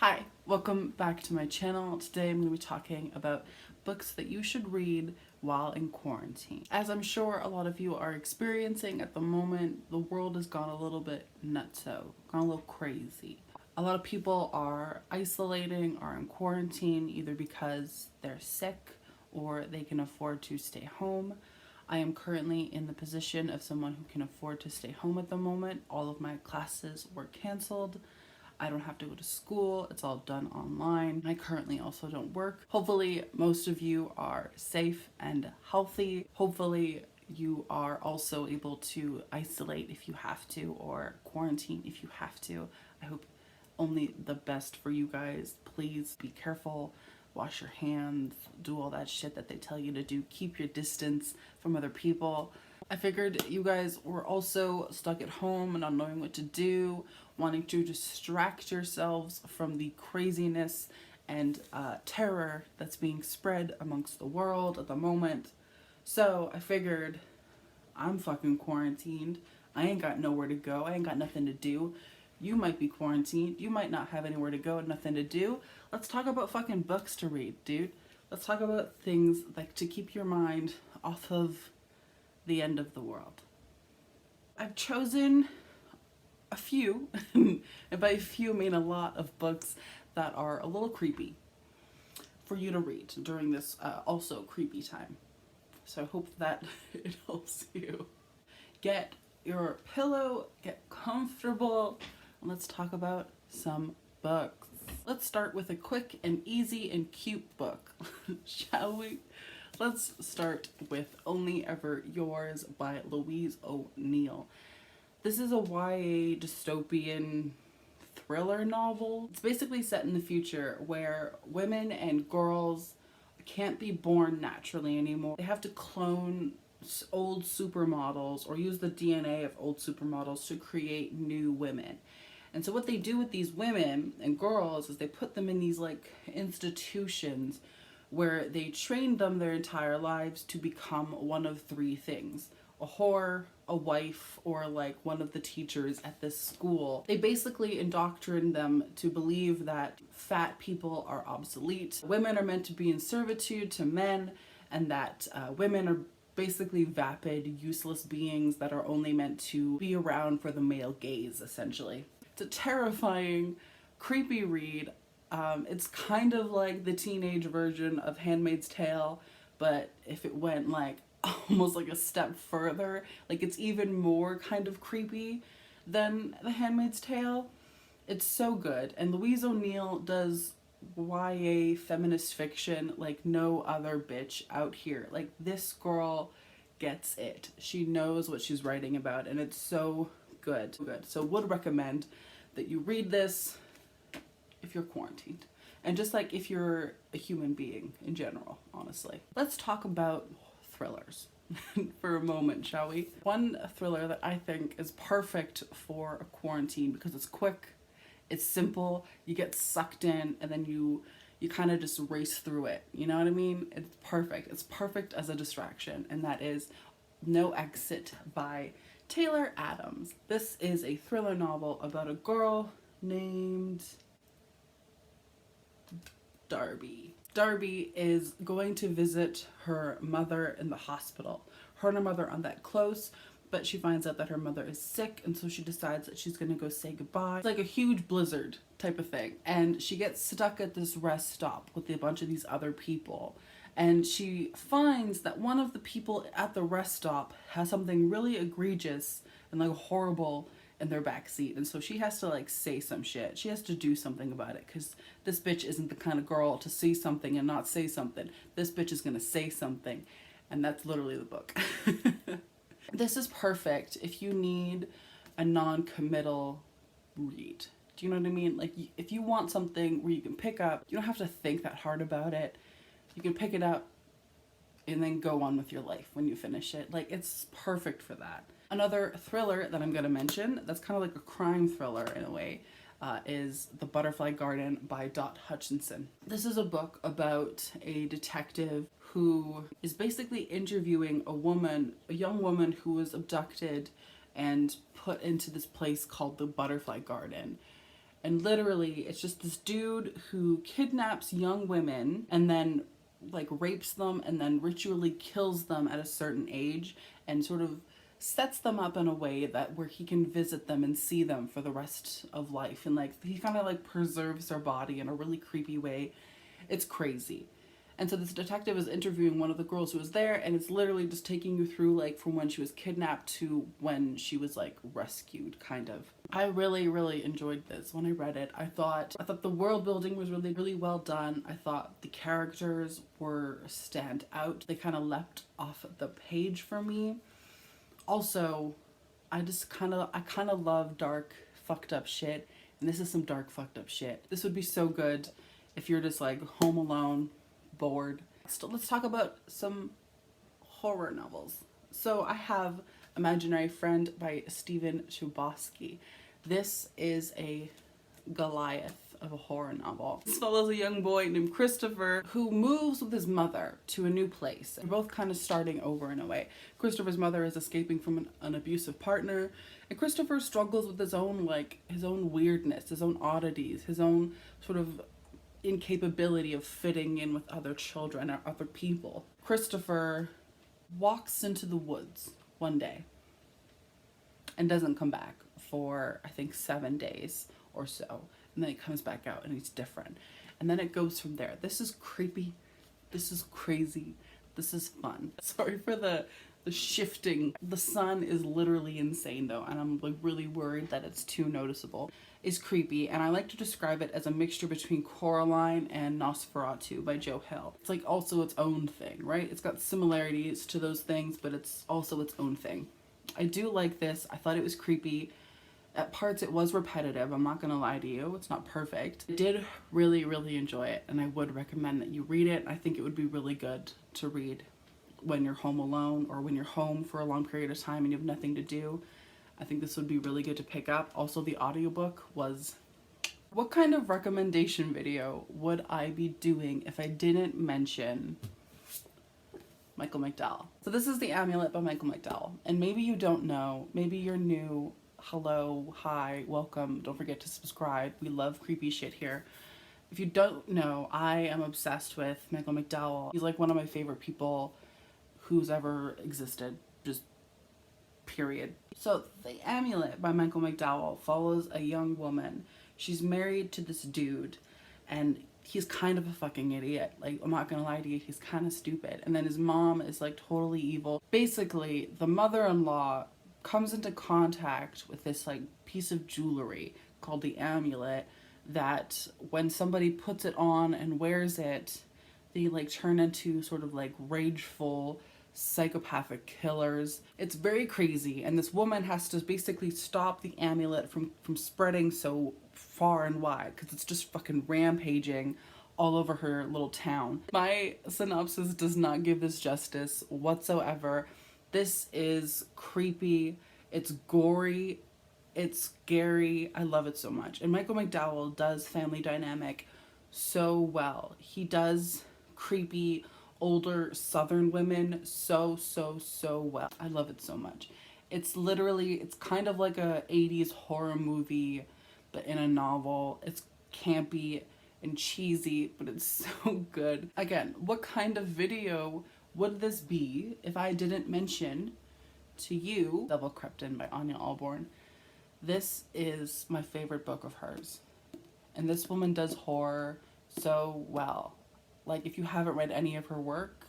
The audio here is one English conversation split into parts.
Hi, welcome back to my channel. Today I'm going to be talking about books that you should read while in quarantine. As I'm sure a lot of you are experiencing at the moment, the world has gone a little bit nutso, gone a little crazy. A lot of people are isolating or in quarantine either because they're sick or they can afford to stay home. I am currently in the position of someone who can afford to stay home at the moment. All of my classes were canceled. I don't have to go to school. It's all done online. I currently also don't work. Hopefully most of you are safe and healthy. Hopefully you are also able to isolate if you have to or quarantine if you have to. I hope only the best for you guys. Please be careful. Wash your hands. Do all that shit that they tell you to do. Keep your distance from other people. I figured you guys were also stuck at home and not knowing what to do, wanting to distract yourselves from the craziness and terror that's being spread amongst the world at the moment. So I figured I'm fucking quarantined. I ain't got nowhere to go. I ain't got nothing to do. You might be quarantined. You might not have anywhere to go and nothing to do. Let's talk about fucking books to read, dude. Let's talk about things like to keep your mind off of the end of the world. I've chosen a few, and by a few I mean a lot of books that are a little creepy for you to read during this also creepy time. So I hope that it helps you. Get your pillow, get comfortable, and let's talk about some books. Let's start with a quick and easy and cute book, shall we? Let's start with Only Ever Yours by Louise O'Neill. This is a YA dystopian thriller novel. It's basically set in the future where women and girls can't be born naturally anymore. They have to clone old supermodels or use the DNA of old supermodels to create new women. And so what they do with these women and girls is they put them in these like institutions where they train them their entire lives to become one of three things: a whore, a wife, or like one of the teachers at this school. They basically indoctrinate them to believe that fat people are obsolete, women are meant to be in servitude to men, and that women are basically vapid, useless beings that are only meant to be around for the male gaze, essentially. It's a terrifying, creepy read. It's kind of like the teenage version of Handmaid's Tale, but if it went like almost like a step further, like it's even more kind of creepy than The Handmaid's Tale. It's so good, and Louise O'Neill does YA feminist fiction like no other bitch out here. Like, this girl gets it. She knows what she's writing about, and it's so good. So would recommend that you read this if you're quarantined, and just like if you're a human being in general, honestly. Let's talk about thrillers for a moment, shall we? One thriller that I think is perfect for a quarantine because it's quick, it's simple, you get sucked in, and then you kind of just race through it. You know what I mean? It's perfect. It's perfect as a distraction, and that is No Exit by Taylor Adams. This is a thriller novel about a girl named Darby. Darby is going to visit her mother in the hospital. Her and her mother aren't that close, but she finds out that her mother is sick, and so she decides that she's gonna go say goodbye. It's like a huge blizzard type of thing, and she gets stuck at this rest stop with a bunch of these other people, and she finds that one of the people at the rest stop has something really egregious and like horrible in their backseat, and so she has to like say some shit. She has to do something about it, because this bitch isn't the kind of girl to see something and not say something. This bitch is gonna say something, and that's literally the book. This is perfect if you need a non-committal read. Do you know what I mean? Like, if you want something where you can pick up, you don't have to think that hard about it. You can pick it up and then go on with your life when you finish it. Like, it's perfect for that. Another thriller that I'm gonna mention that's kind of like a crime thriller in a way is The Butterfly Garden by Dot Hutchinson. This is a book about a detective who is basically interviewing a young woman who was abducted and put into this place called the Butterfly Garden. And literally, it's just this dude who kidnaps young women and then like rapes them and then ritually kills them at a certain age and sort of sets them up in a way that where he can visit them and see them for the rest of life. And like he kind of like preserves their body in a really creepy way. It's crazy. And so this detective is interviewing one of the girls who was there, and it's literally just taking you through like from when she was kidnapped to when she was like rescued, kind of. I really, really enjoyed this. When I read it, I thought the world building was really, really well done. I thought the characters were stand out. They kind of leapt off the page for me. Also, I kind of love dark, fucked up shit, and this is some dark, fucked up shit. This would be so good if you're just like home alone, bored. So let's talk about some horror novels. So I have Imaginary Friend by Stephen Chbosky. This is a Goliath of a horror novel. This follows a young boy named Christopher who moves with his mother to a new place. They're both kind of starting over in a way. Christopher's mother is escaping from an abusive partner, and Christopher struggles with his own weirdness, his own oddities, his own sort of incapability of fitting in with other children or other people. Christopher walks into the woods one day and doesn't come back for I think 7 days or so, and then he comes back out and he's different, and then it goes from there. This is creepy, this is crazy, this is fun. Sorry for the shifting. The sun is literally insane though, and I'm like really worried that it's too noticeable. Is creepy, and I like to describe it as a mixture between Coraline and Nosferatu by Joe Hill. It's like also its own thing, right? It's got similarities to those things, but it's also its own thing. I do like this. I thought it was creepy. At parts it was repetitive, I'm not gonna lie to you. It's not perfect. I did really, really enjoy it, and I would recommend that you read it. I think it would be really good to read when you're home alone or when you're home for a long period of time and you have nothing to do. I think this would be really good to pick up. Also, the audiobook was... What kind of recommendation video would I be doing if I didn't mention Michael McDowell? So this is The Amulet by Michael McDowell. And maybe you don't know, maybe you're new. Hello, hi, welcome. Don't forget to subscribe. We love creepy shit here. If you don't know, I am obsessed with Michael McDowell. He's like one of my favorite people who's ever existed. Just period. So The Amulet by Michael McDowell follows a young woman. She's married to this dude and he's kind of a fucking idiot. Like, I'm not gonna lie to you, he's kind of stupid. And then his mom is like totally evil. Basically, the mother-in-law comes into contact with this like piece of jewelry called the amulet that when somebody puts it on and wears it, they like turn into sort of like rageful psychopathic killers. It's very crazy, and this woman has to basically stop the amulet from spreading so far and wide because it's just fucking rampaging all over her little town. My synopsis does not give this justice whatsoever. This is creepy, it's gory, it's scary. I love it so much. And Michael McDowell does family dynamic so well. He does creepy older southern women so well. I love it so much. It's literally, it's kind of like a 80s horror movie but in a novel. It's campy and cheesy, but it's so good. Again, what kind of video would this be if I didn't mention to you Devil Crept In by Anya Alborn? This is my favorite book of hers, and this woman does horror so well. Like, if you haven't read any of her work,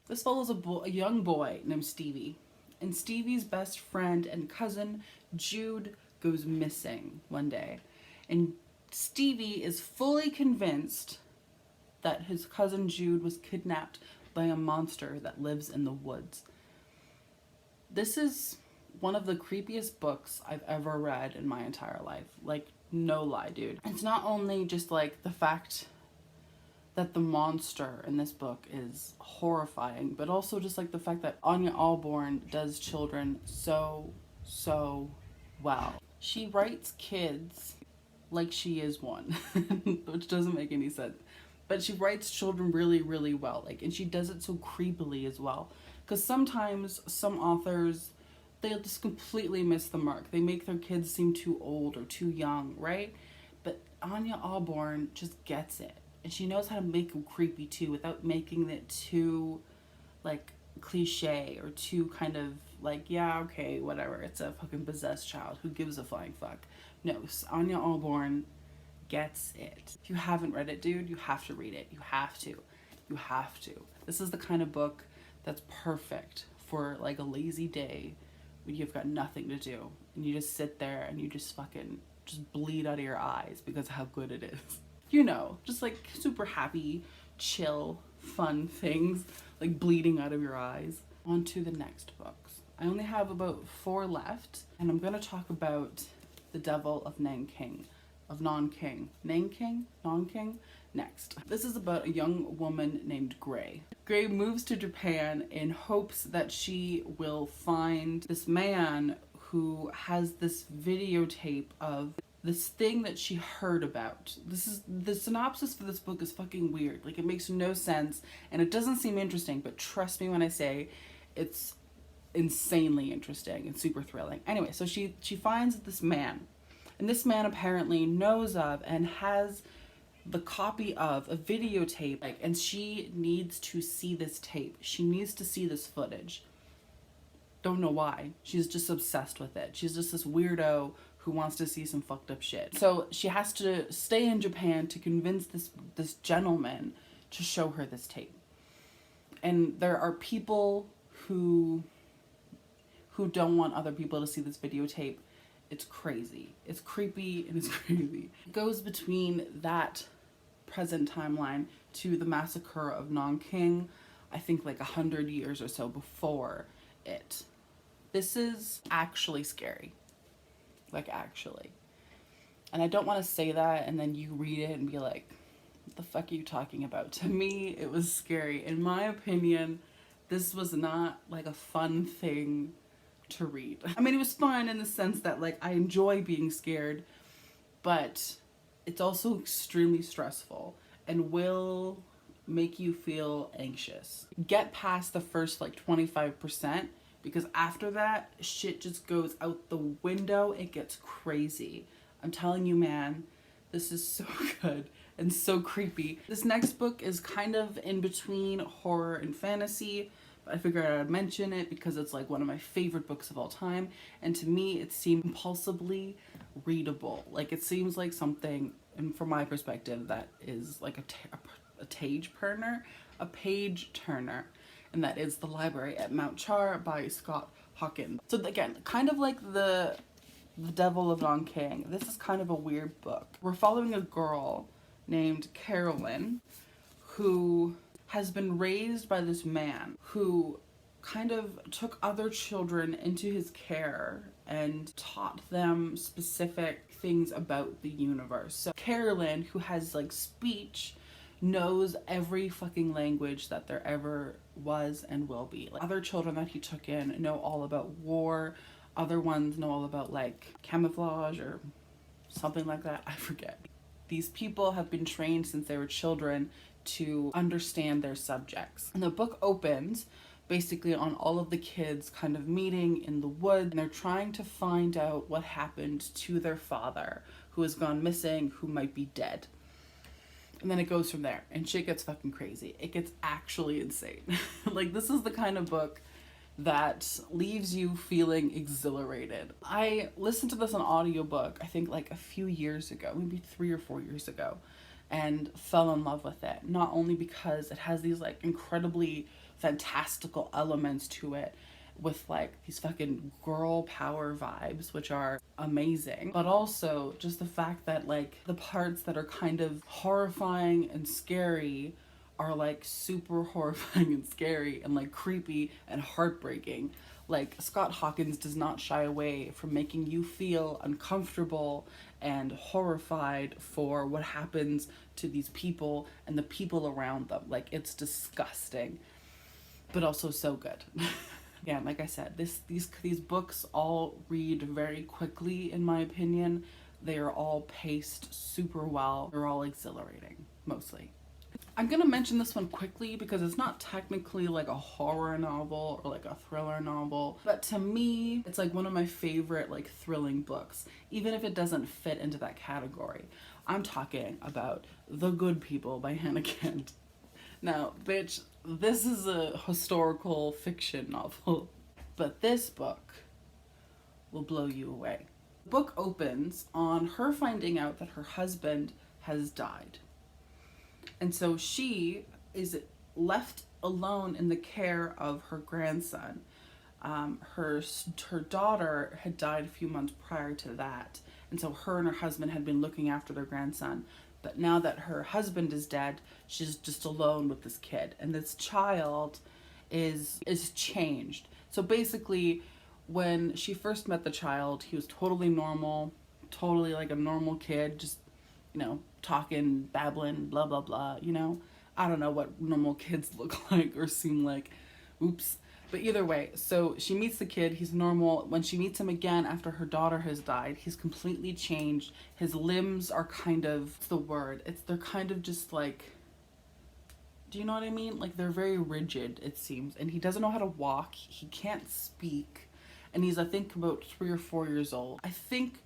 this follows a young boy named Stevie, and Stevie's best friend and cousin Jude goes missing one day, and Stevie is fully convinced that his cousin Jude was kidnapped by a monster that lives in the woods. This is one of the creepiest books I've ever read in my entire life. Like, no lie, dude. It's not only just like the fact that the monster in this book is horrifying, but also just like the fact that Anya Alborn does children so well. She writes kids like she is one, which doesn't make any sense. But she writes children really well, like, and she does it so creepily as well. Because sometimes some authors they'll just completely miss the mark. They make their kids seem too old or too young, right? But Anya Alborn just gets it. And she knows how to make them creepy too without making it too, like, cliche or too kind of like, yeah, okay, whatever. It's a fucking possessed child. Who gives a flying fuck? No, Anya Alborn gets it. If you haven't read it, dude, you have to read it. You have to. You have to. This is the kind of book that's perfect for like a lazy day when you've got nothing to do and you just sit there and you just fucking just bleed out of your eyes because of how good it is. You know, just like super happy, chill, fun things, like bleeding out of your eyes. On to the next books. I only have about 4 left, and I'm gonna talk about The Devil of Nanking. Nanking? Next. This is about a young woman named Gray. Gray moves to Japan in hopes that she will find this man who has this videotape of this thing that she heard about. This is the synopsis for this book is fucking weird. Like, it makes no sense and it doesn't seem interesting, but trust me when I say it's insanely interesting and super thrilling. Anyway, so she finds this man, and this man apparently knows of and has the copy of a videotape, like, and she needs to see this tape. She needs to see this footage. Don't know why. She's just obsessed with it. She's just this weirdo who wants to see some fucked up shit. So she has to stay in Japan to convince this gentleman to show her this tape. And there are people who don't want other people to see this videotape. It's crazy. It's creepy and it's crazy. It goes between that present timeline to the massacre of Nanking, I think like 100 years or so before it. This is actually scary. Like, actually. And I don't want to say that and then you read it and be like, what the fuck are you talking about? To me, it was scary. In my opinion, this was not like a fun thing to read. I mean, it was fun in the sense that like I enjoy being scared, but it's also extremely stressful and will make you feel anxious. Get past the first like 25%, because after that, shit just goes out the window. It gets crazy. I'm telling you, man, this is so good and so creepy. This next book is kind of in between horror and fantasy, but I figured I'd mention it because it's like one of my favorite books of all time. And to me, it seemed impulsively readable. Like, it seems like something, and from my perspective, that is like a page turner. And that is The Library at Mount Char by Scott Hawkins. So again, kind of like the Devil of Nanking, this is kind of a weird book. We're following a girl named Carolyn who has been raised by this man who kind of took other children into his care and taught them specific things about the universe. So Carolyn, who has like speech, knows every fucking language that there ever was and will be. Like, other children that he took in know all about war. Other ones know all about like camouflage or something like that. I forget. These people have been trained since they were children to understand their subjects. And the book opens basically on all of the kids kind of meeting in the woods, and they're trying to find out what happened to their father, who has gone missing, who might be dead. And then it goes from there, and shit gets fucking crazy. It gets actually insane. Like, this is the kind of book that leaves you feeling exhilarated. I listened to this on audiobook, I think like a few years ago, maybe 3 or 4 years ago, and fell in love with it. Not only because it has these like incredibly fantastical elements to it, with like these fucking girl power vibes, which are amazing, but also just the fact that like the parts that are kind of horrifying and scary are like super horrifying and scary and like creepy and heartbreaking. Like, Scott Hawkins does not shy away from making you feel uncomfortable and horrified for what happens to these people and the people around them. Like, it's disgusting, but also so good. Again, like I said, these books all read very quickly, in my opinion. They are all paced super well. They're all exhilarating, mostly. I'm gonna mention this one quickly because it's not technically like a horror novel or like a thriller novel, but to me, it's like one of my favorite like thrilling books, even if it doesn't fit into that category. I'm talking about The Good People by Hannah Kent. Now, bitch, this is a historical fiction novel, but this book will blow you away. The book opens on her finding out that her husband has died. And so she is left alone in the care of her grandson. Her daughter had died a few months prior to that. And so her and her husband had been looking after their grandson. But now that her husband is dead, she's just alone with this kid. And this child is changed. So basically, when she first met the child, he was totally normal, totally like a normal kid, just, you know, talking, babbling, blah, blah, blah, you know? I don't know what normal kids look like or seem like. Oops. But either way, so she meets the kid, he's normal. When she meets him again after her daughter has died, he's completely changed. His limbs are kind of, what's the word? They're kind of just like, do you know what I mean? Like they're very rigid, it seems. And he doesn't know how to walk, he can't speak. And he's, I think, about 3 or 4 years old. I think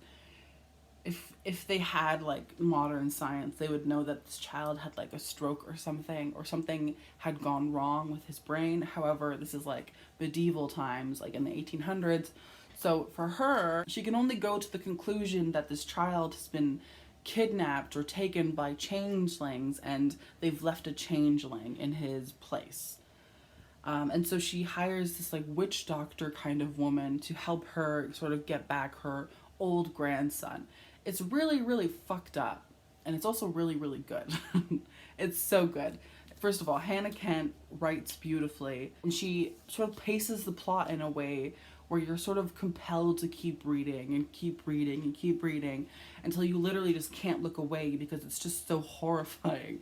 if they had like modern science, they would know that this child had like a stroke or something had gone wrong with his brain. However, this is like medieval times, like in the 1800s. So for her, she can only go to the conclusion that this child has been kidnapped or taken by changelings, and they've left a changeling in his place. And so she hires this like witch doctor kind of woman to help her sort of get back her old grandson. It's really, really fucked up. And it's also really, really good. It's so good. First of all, Hannah Kent writes beautifully. And she sort of paces the plot in a way where you're sort of compelled to keep reading and keep reading and keep reading until you literally just can't look away because it's just so horrifying.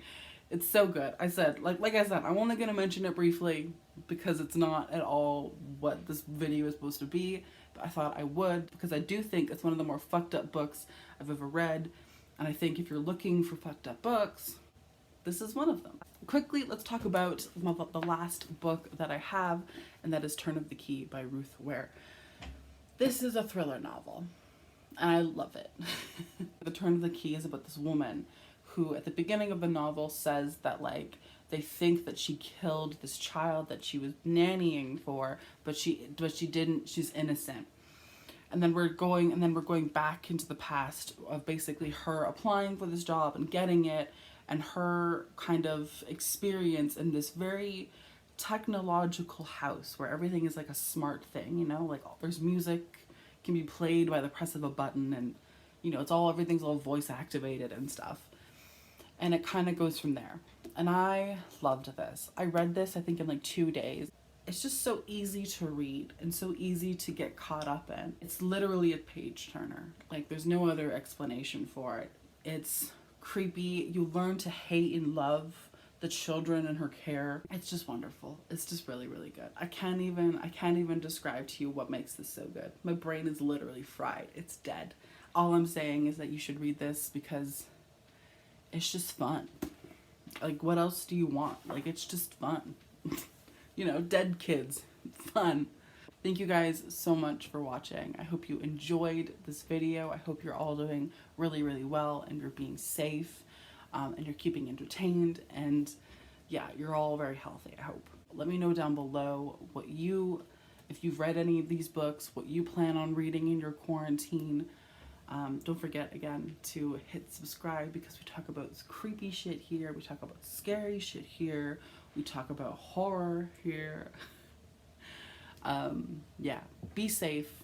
It's so good. I said, like I said, I'm only going to mention it briefly because it's not at all what this video is supposed to be. But I thought I would because I do think it's one of the more fucked up books I've ever read. And I think if you're looking for fucked up books, this is one of them. Quickly, let's talk about the last book that I have, and that is Turn of the Key by Ruth Ware. This is a thriller novel, and I love it. The Turn of the Key is about this woman who at the beginning of the novel says that like they think that she killed this child that she was nannying for, but she didn't. She's innocent. And then we're going back into the past of basically her applying for this job and getting it, and her kind of experience in this very technological house where everything is like a smart thing, you know, like there's music can be played by the press of a button, and you know, everything's all voice activated and stuff. And it kind of goes from there. And I loved this. I read this, I think, in like 2 days. It's just so easy to read and so easy to get caught up in. It's literally a page turner. Like there's no other explanation for it. It's creepy. You learn to hate and love the children in her care. It's just wonderful. It's just really, really good. I can't even describe to you what makes this so good. My brain is literally fried. It's dead. All I'm saying is that you should read this because it's just fun. Like, what else do you want? Like, it's just fun. You know, dead kids. Fun. Thank you guys so much for watching. I hope you enjoyed this video. I hope you're all doing really, really well and you're being safe and you're keeping entertained, and yeah, you're all very healthy, I hope. Let me know down below if you've read any of these books, what you plan on reading in your quarantine. Don't forget again to hit subscribe because we talk about creepy shit here, we talk about scary shit here, we talk about horror here. Yeah, be safe,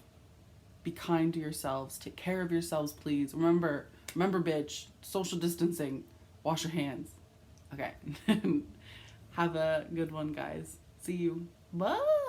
be kind to yourselves, take care of yourselves, please. Remember bitch, social distancing, wash your hands. Okay. Have a good one, guys. See you. Bye.